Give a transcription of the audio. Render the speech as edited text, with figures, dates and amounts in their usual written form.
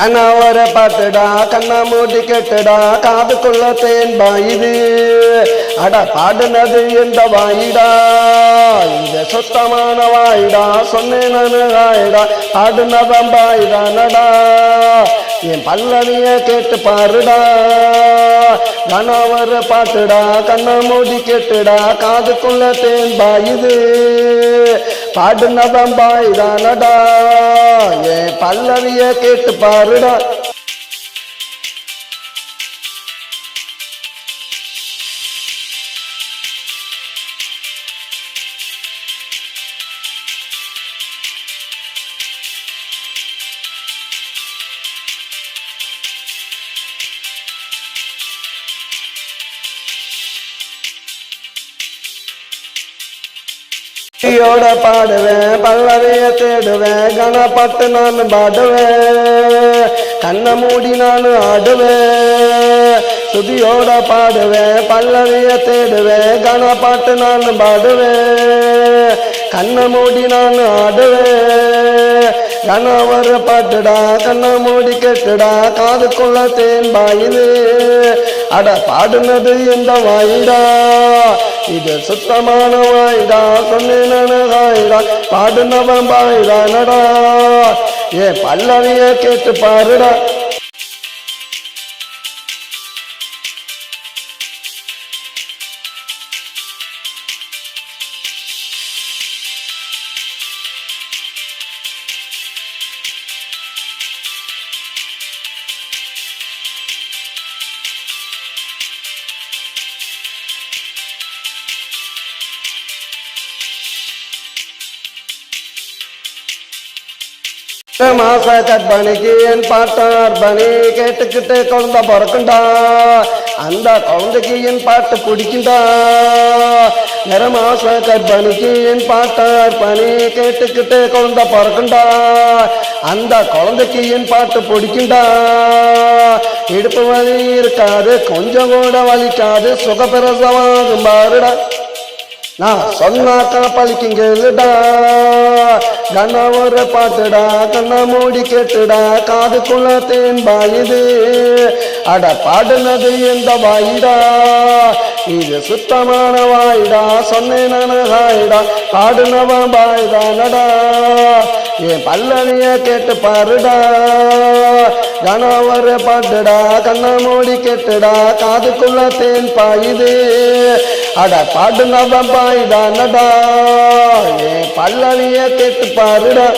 கண்ணாவர பாட்டுடா கண்ணா மூடி கேட்டுடா காதுக்குள்ள தேன் பாயுது அட பாடுனது எந்த வாயிடா இந்த சுத்தமான வாயிடா சொன்னேன் வாயிடா பாடுனதம் பாயிடானடா என் பல்லவிய கேட்டு பாருடா கண்ணாவர பாட்டுடா கண்ணா மூடி கேட்டுடா காதுக்குள்ள தேன் பாயுது பாடுனதம் பாயிடானடா என் பல்லவிய கேட்டு பாருடா ோட பாடுவேன் பல்லவிய தேடுவேன் கணப்பட்டு நான் பாடுவேன் கண்ணை மூடி நான் ஆடுவேன் சுதியோட பாடுவேன் பல்லவிய தேடுவேன் கணப்பட்டு நான் பாடுவேன் கண்ணை மூடி நான் ஆடுவேன் கணவர் பாட்டுடா கண்ணை மூடி கேட்டுடா காதுக்குள்ள தேன் பாயுது அட பாடுனது எந்த வாயிடா இது சுத்தமான வாயிடா சொன்னேனடா பாடுனவன் பாயிடானடா ஏ பல்லவிய கேட்டு பாருடா மாச கற்பனைக்கு என் பாட்டார் பணி கேட்டுக்கிட்டு குழந்தை பிறக்குண்டா அந்த குழந்தைக்கு என் பாட்டு பிடிக்குண்டா மாச கற்பனைக்கு என் பாட்டார் பணி கேட்டுக்கிட்டு குழந்தை பிறக்குண்டா அந்த குழந்தைக்கு என் பாட்டு பிடிக்குண்டா இடுப்பு வலி இருக்காது கொஞ்சம் கூட வலிக்காது சுகப்பிரசவாகும் பாருடா நான் சொன்னாக்கா பழிக்குங்கடா கண்ணாவர பாட்டுடா கண்ணா மூடி கேட்டுடா காதுக்குள்ள தேன் பாயுது அட பாடுனது எந்த வாயிடா இது சுத்தமான வாயிடா சொன்னேன் வாயிடா பாடுனவன் பாய்தானடா என் பல்லவிய கேட்டு பாருடா கணவர பாட்டுடா கண்ணா மூடி கேட்டுடா காதுக்குள்ள தேன் பாயுது அட பாடுனவன் பாய்தானடா என் பல்லவிய கேட்டு பாருடா